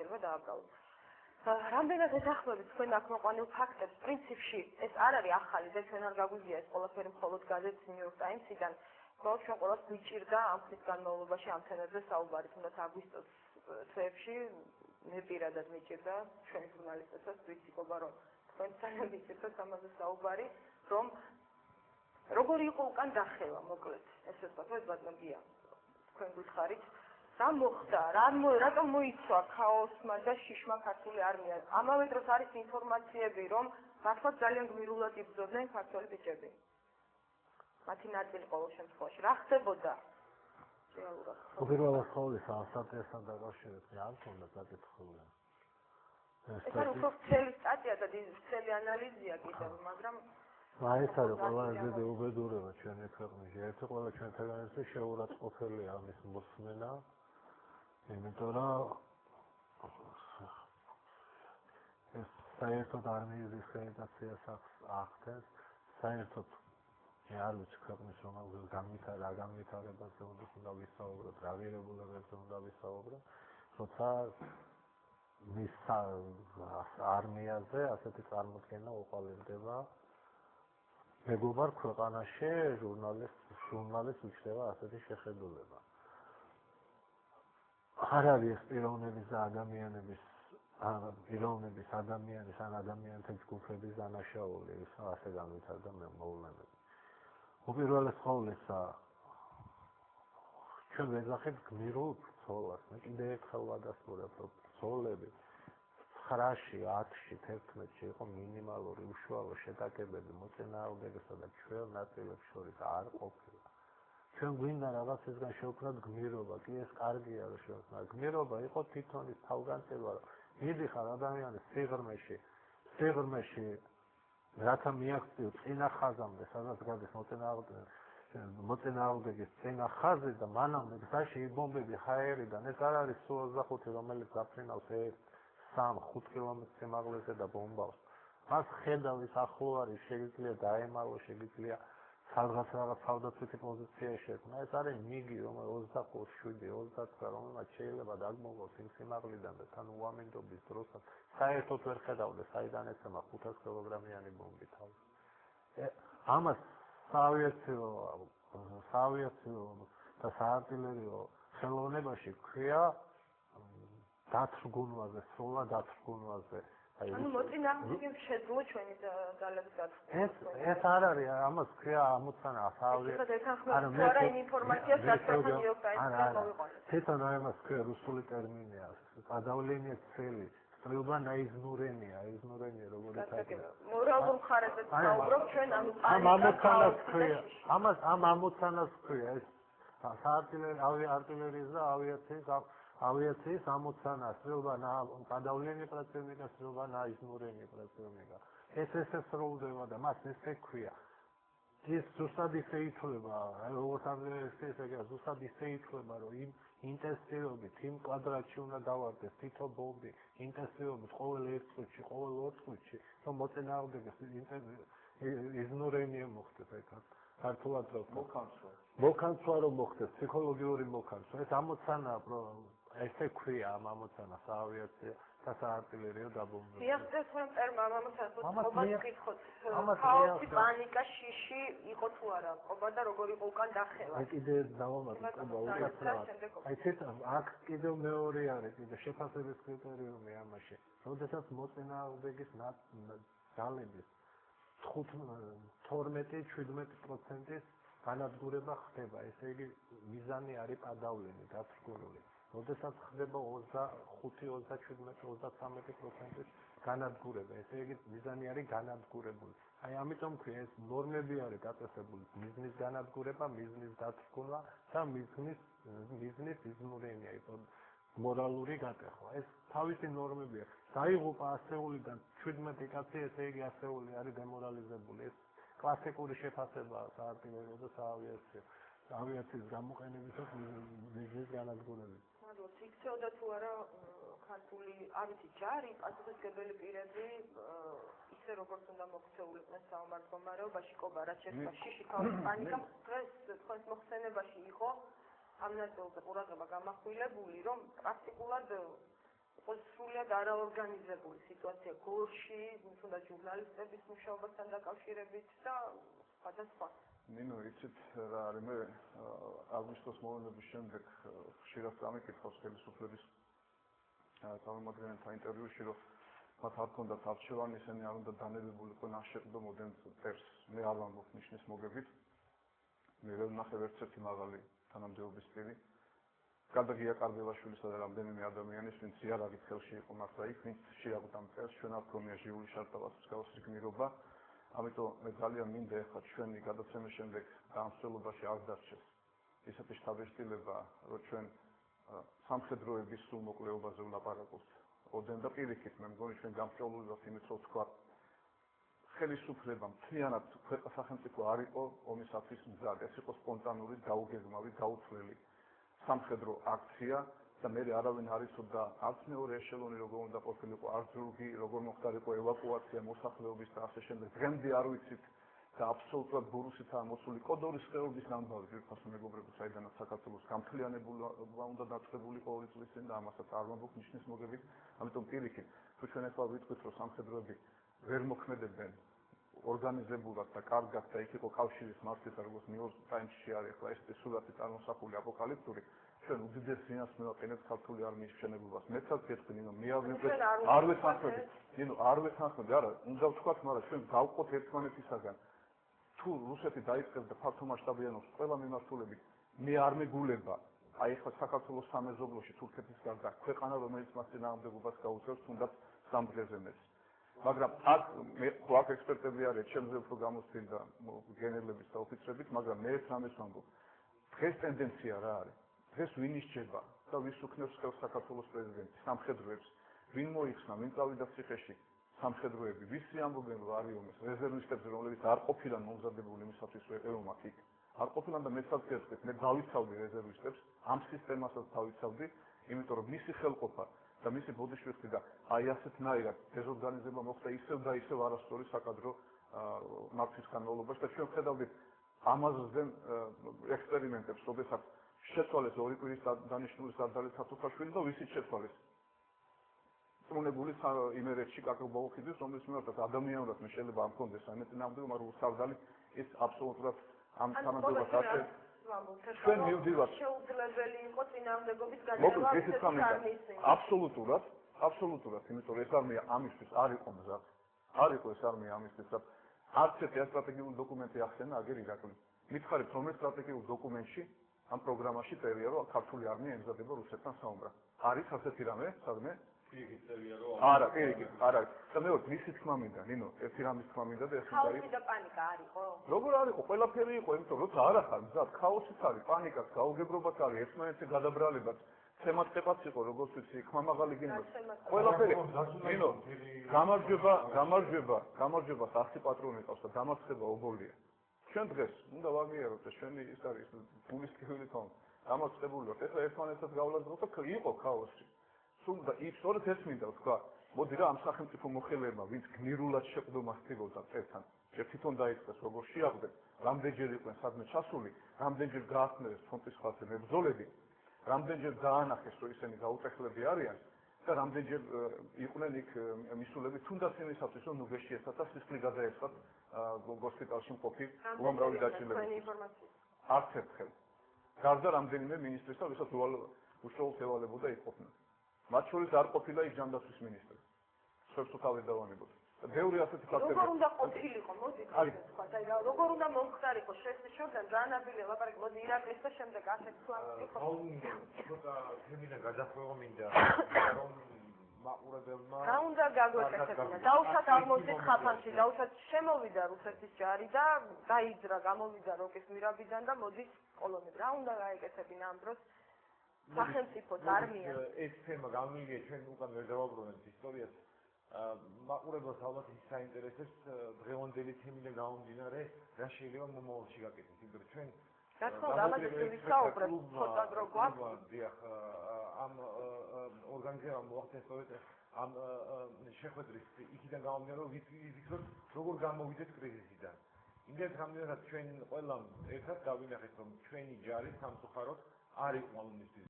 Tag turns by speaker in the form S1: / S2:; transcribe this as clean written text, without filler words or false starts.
S1: დაბრძოლება დააბრალოს. რამდენად ეთანხმებით თქვენ აქ მოყვანილ ფაქტებს, პრინციპში ეს არ არის ახალი, და ჩვენ არ გაგვიგია ეს ყველაფერი მხოლოდ გაზეთ New York Times-იდან. მხოლოდ ჩვენ ყველას გვიჭირდა ამ ხნის განმავლობაში ამ თემებზე საუბარი, თუნდაც აგვისტოს თვეებში მე პირადად მიჭირდა ჩვენი ჟურნალისტებსაც ვიციკობა რომ თქვენთან მიჭირდა ამაზე საუბარი, რომ როგორი იყო უკან დახევა, მოკლედ, ესე ვთქვათ, ეს ბატონ გია. თქვენ გითხარით რა მოხდა, რატომ მოიცვა ქაოსმა და შიშმა ქართული არმია. ამავე დროს არის ინფორმაციები, რომ მართლა ძალიან გმირულად იბრძოდნენ ქართველი ბიჭები. მათი ნაწილი ყოველ შემთხვევაში. რა ხდებოდა? რეალურად.
S2: უპირველეს ყოვლისა, სტატიასთან დაკავშირებით არ მქონდა საკითხული.
S1: ეს არის უფრო მთელი სტატია და მთელი ანალიზია კიდევ, მაგრამ
S2: ეს არის ყველაზე დიდი უბედურება ჩვენი ქვეყნში. ერთი ყველა ჩვენთაგანზე შეურაცხყოფელია ამის მოსმენა. იმიტომ რომ ეს საერთოდ არმიის დისკრედიტაციას ახდენს, საერთოდ არ ვიცი ქვეყნის რომელზეც განვითარებაზე უნდა ვისაუბროთ, რა ღირებულებებზე უნდა ვისაუბროთ, როცა მის არმიაზე ასეთი წარმოდგენა უყალიბდება მეგობარ ქვეყანაში ჟურნალისტ უჩნდება ასეთი შეხედულება. არ არის პიროვნების და ადამიანების ან ადამიანთა ჯგუფების დანაშაული, ის ასე განვითარდა მოვლენები. უპირველეს ყოვლისა, ჩვენ ვეძახით გმირულ ბრძოლას. მე კიდევ ერთხელ ვადასტურებ, რომ ბრძოლები 9-ში, 10-ში, 11-ში იყო მინიმალური უშუალო შეტაკებები მოწინააღმდეგესა და ჩვენ ნაწილებს შორის არ ყოფილა. ჩვენ გვინდა რაღაცისგან შევქმნათ გმირობა, კი ეს კარგია რომ შევქმნათ. გმირობა იყო თვითონ ის თავგანწირვა, რომ მიდიხარ ადამიანის სიღრმეში რათა მიაღწიო წინა ხაზამდე, სადაც გადის მოწინააღმდეგის წინა ხაზი და მანამდე გზაში იბომბები ჰაერიდან, ეს არ არის სულ 25, რომელიც დაფრინავს 3-5 კილომეტრ სიმაღლეზე და ბომბავს. მას ხედავის ახლო არის, შეიძლება დაემალო, შეიძლება სადღაც რაღაც თავდაცვითი პოზიცია შექმნა. ეს არის მიგი, რომელიც 25-7-29, რომელმაც შეიძლება დაგმოვოს იმ სიმაღლიდან და თან უამინდობის დროსაც საერთოდ ვერ ხედავდეს, საიდან ეცემა 500 კილოგრამიანი ბომბი თავს. ამას საავიაციო და საარტილერიო ხელოვნებაში ქვია დათრგუნვაზე, სრულად დათრგუნვაზე.
S1: ანუ მოწინააღმდეგე შეძლო ჩვენი ძალების დათრგუნება.
S2: ეს არ არის, ამას ქვია ამოცანა
S1: არა იმ ინფორმაციას გასწრაფა New York Times-თან მოვიყვანეთ.
S2: თვითონ ამას ქვია რუსული ტერმინია, подавление цели, სტრელბა ნაიზნურენია, როგორი თარგმნა.
S1: მორალურ მხარეზე საუბრობ ჩვენ
S2: ამ ამოცანას ქვია ეს артиллерიის და авиацიის ამოცანა, სტრელბა подавление противника, სტრელბა ნაიზნურენია противника. ეს სრულდება და მას ესე ქვია. ის ზუსტად ისე ითვლება, როგორც ამერიკაში ზუსტად ისე ითვლება, რომ იმ ინტენსივობით, იმ კვადრატში უნდა დავარდეს თითო ბომბი, ინტენსივობით ყოველ 1 წუთში, ყოველ 2 წუთში, რომ მოწინააღმდეგეს იზნურენია მოხდეს ეგ. ქართულად რო მოკანცვა რომ მოხდეს, ფსიქოლოგიური მოკანცვა. ეს ამოცანა ესე ქვია ამ ამოცანას ავიაცია და საარტილერიო დაბომბება.
S1: მიაღწევთ თქვენ ტერმა ამ ამოცანას, ხობაც გითხოთ. ქაოსი, პანიკა, შიში იყო თუ არა? ყობა და როგორი იყო უკან დახევა?
S2: აი კიდე დავამატო ყობა უკაცრავად. აი ცეთა აქ კიდევ მეორე არის, კიდე შეფასების კრიტერიუმი ამაში. როდესაც მოწინააღმდეგის ძალების 12-17% განადგურება ხდება, ესე იგი მიზანი არის პადავლენი, დათრგუნული. როდესაც ხდება 25-27-33% განადგურება, ესე იგი მიზანი არის განადგურებული. აი ამიტომ ქვია ეს ნორმები არის დაწესებული, მიზნის განადგურება, მიზნის დათრგუნვა და მიზნის იზნურენია, მორალური გატეხვა. ეს თავისი ნორმებია. დაიღუპა ასეულიდან 17 კაცი, ესე იგი ასეული არის დემორალიზებული. ეს კლასიკური შეფასებაა საარტილერიო და ავიაციის გამოყენებისას მიზნის განადგურებით.
S1: მადლობთ. იქცეოდა თუ არა ქართული, არ ვიცი, ჯარი, პასუხისმგებელი პირები, ისე როგორც უნდა მოქცეულიყვნენ საომარ მდგომარეობაში, ყობა, რაც შეეხება შიში, ქაოსი, პანიკა, დღეს თქვენს მოხსენებაში იყო ამ ნაწილზე ყურადღება გამახვილებული, რომ პრაქტიკულად იყოს სრულიად არაორგანიზებული სიტუაცია გორში, თუნდაც ჟურნალისტების მუშაობასთან დაკავშირებით და სხვადასხვა.
S3: ნინო, იცით რა არის მე აგვისტოს მოვლენების შემდეგ ხშირად წამიკითხავს ხელისუფლების წარმომადგენელთა ინტერვიუში, რომ მათ არ ქონდათ არჩევანი, ისინი არ უნდა დანებებულიყო ნაშეყდო მოდელს წერს. მე არ ვამბობ ნიშნის მოგებით. მე ვერ ვნახე ერთ-ერთი მაღალი თანამდებობის პირი. გადაგია კარბელაშვილისა და რამდენიმე ადამიანის, ვინც იარაღით ხელში იყო მართლა იქ, ვინც შეაღვდა მტერს, ჩვენ არ გვქონია ჟიული შარტავას მსგავსი გმირობა. ამიტომ მე ძალიან მინდა ეხლა ჩვენი გადაცემის შემდეგ დამსვლელობაში არ დარჩეს ისეთი შთაბეჭდილება, რომ ჩვენ სამხედროების სრულმოკლეობაზე ვლაპარაკობთ. ოდენ და პირიქით, მე მგონი ჩვენ გამსჭოლული ვართ იმით, რომ თქვა ხელისუფლება მთლიანად სახელმწიფო არ იყო ომისათვის მზად. ეს იყო სპონტანური, გაუგეგმავი, გაუცვლელი სამხედრო აქცია და მე არავინ არ იცოდა არც მეორე ეშელონი როგორ უნდა ყოფილიყო, არც ზურგი როგორ მოხდარიყო ევაკუაცია მოსახლეობის და ასე შემდეგ. დღემდე არ ვიცით და აბსოლუტურად ბურუსითაა მოსული კოდორის ხეობის ამბავი, ვირთვას მეგობრებო, საიდანაც საქართველოს გამთლიანებულობა უნდა დაწყებულიყო 2 წლის წინ და ამასაც არ ვამბობ ნიშნის მოგებით. ამიტომ პირიქით, თუ ჩვენ ახლა ვიტყვით, რომ სამხედროები ვერ მოქმედებენ ორგანიზებულად და კარგად და იქ იყო კავშირის მართვის, როგორც ნიუ-იორკ ტაიმსში არის ახლა ეს სურათი წარმოსახული აპოკალიფტური, ჩვენ უდიდეს ზიანს მივაყენებთ ქართული არმიის მშენებლობას. მეცად გეტყვი, ნინო, მე არ ვეთანხმები. ნინო, არ ვეთანხმები, არა, უნდა ვთქვათ, მაგრამ ჩვენ გავყოთ ერთმანეთისაგან. თუ რუსეთი დაიწყებს და ფართომასშტაბიანობს ყველა მიმართულებით, მე არ მეგულება, აი ახლა საქართველოს სამეზობლოში თურქეთის გარდა ქვეყანა, რომელიც მას წინააღმდეგობას გაუწევს, თუნდაც სამდღეზე მეც. მაგრამ აქ მე ხო აქ ექსპერტები არიან, ჩემზე უფრო გამოცდილ და გენერლების და ოფიცრებით, მაგრამ მე ერთ რამეს ვამბობ. დღეს ტენდენცია რა არის? დღეს ვინ ისჯება და ვის უქნევს ხელს საქართველოს პრეზიდენტი, სამხედროებს, ვინ მოიხსნა, ვინ წავიდა ციხეში, სამხედროები, ვისი ამბობენ რომ არის ომის, რეზერვისტებზე, რომლებიც არ ყოფილან მომზადებული იმისათვის, რომ ეყევათ იქ. არ ყოფილან და მეცად გეტყვით, მე დავიცავდი რეზერვისტებს, ამ სისტემასაც დავიცავდი, იმიტომ რომ მისი ხელყოფა და მისი ბოდიშვიხტი და აი ასეთნაირად დეზორგანიზება მოხდა ისევ და ისევ არასწორი საკადრო მართვის განმავლობაში და ჩვენ ვხედავდით ამაზზე ექსპერიმენტებს, როდესაც შეცვალეს 2 კვირის დანიშნული სარდალი სათუხაშვილი და ვისით შეცვალეს. წუნებული იმერეთში კაკაბაუხიძის, რომელიც მიმართავს ადამიანურად მე შეიძლება ამ კონდეს ამ წინააღმდეგო, მაგრამ სარდალი ის აბსოლუტურად ამ თანამდებობას არ ჩვენ მივდივართ
S1: შეუძლებელი იყო წინააღმდეგობის გადაღება
S3: აბსოლუტურად, იმიტომ რომ ეს არმია ამისთვის არ იყო მზად. არ იყო ეს არმია ამისთვის, რომ არც ერთი სტრატეგიული დოკუმენტი ახსენა აგერ ირაკლი. მითხარით, რომ ეს სტრატეგიულ დოკუმენტში ამ პროგრამაში წერია, რომ ქართული არმია ემზადება რუსეთთან საომრად. არის ასეთი რამე, სადმე? არა, პირიქით, არა. და მე ვიცი თქმა მინდა, ნინო, ერთი რამის თქმა მინდა და ეს უნდა
S1: არის. ხაოსი და პანიკა არისო?
S3: როგორ არისო, ყველაფერი იყო, იმიტომ რომ როცა არ ახარ მზად, ხაოსიც არის, პანიკაც, გაუგებრობაც არის, ერთმანეთზე გადაბრალებაც, ცემატყებაც იყო, როგორც ვიცი, ხმამაღალი გინდა. ყველაფერი. ნინო, გამარჯვება, სახსი პატრონი ყავს და დამარცხება ობოლია. ჩვენ დღეს უნდა ვაღიაროთ და ჩვენი ის არის გულის ტკივილი თქო. დამარცხებული ვართ. ეხლა ერთმანეთსაც გავლაზროთ და იყო ხაოსი. და ისწორედ ეს მინდა ვთქვა, მოდი რა ამ სახელმწიფო მოხელეებმა, ვინც გმირულად შეყდომა ხდებოდა წერთან, თვითონ დაიწყეს როგორ შეაღვდნენ, რამდენჯერ იყვნენ სადმე ჩასული, რამდენჯერ გაახმნეს ფრონტის ხაზზე მებრძოლები, რამდენჯერ დაანახეს, რომ ისინი გაუწეხლები არიან და რამდენჯერ იყვნენ იქ მისულები, თუნდაც იმისათვის, რომ ნუგეში ესათა სისხლი გადაეცათ ჰოსპიტალში მყოფი უამრავი დაჭირებულების. არც ერთხელ. გარდა რამდენიმე მინისტრისა, ვისაც უშუალოდ ევალებოდა იყოფნა. მათ შორის არ ყოფილა ის ჯანდაცვის მინისტრი. სხვებს თავი დავანებოთ. ბევრი ასეთი ფაქტები.
S1: როგორ უნდა ყოფილიყო, მოდი თქვა, აი როგორ უნდა მომხდარიყო შორიდან განაბილე ლაპარაკი, მოდი ირაკლის და შემდეგ ასეთ ფაქტი იყო.
S4: ცოტა თემიდან გადახვევა მინდა, რომ მაყურებელმა
S1: რა უნდა გაგვეკეთებინა? დაუშვათ აღმოსით ხაფანში, დაუშვათ შემოვიდა რუსეთის ჯარი და დაიძრა, გამოვიდა როკის მირაბიდან და მოდის კოლონები. რა უნდა გაეკეთებინა ამ დროს? სახელმწიფოს არმია.
S4: ეს თემა გამიგე ჩვენ უკან ვერ დავაბრუნებთ ისტორიას. მაყურებელს ალბათ ის საინტერესებს დღევანდელი თემიდან გამომდინარე, რა შეიძლება მომავალში გაკეთდეს. იმიტომ რომ ჩვენ
S1: რა თქმა უნდა, ამაზე ვისაუბრებთ, ცოტა დრო გვაქვს.
S4: დიახ, ამ ორგანიზებამ მოახდინა სწორედ ამ შეხვედრის იქიდან გამომდინარე, რომ ვიფიქროთ, როგორ გამოვიდეთ კრიზისიდან. იმდენად რამდენადაც ჩვენ ყველამ ერთად დავინახეთ, რომ ჩვენი ჯარი სამწუხაროდ არ იყო ამისთვის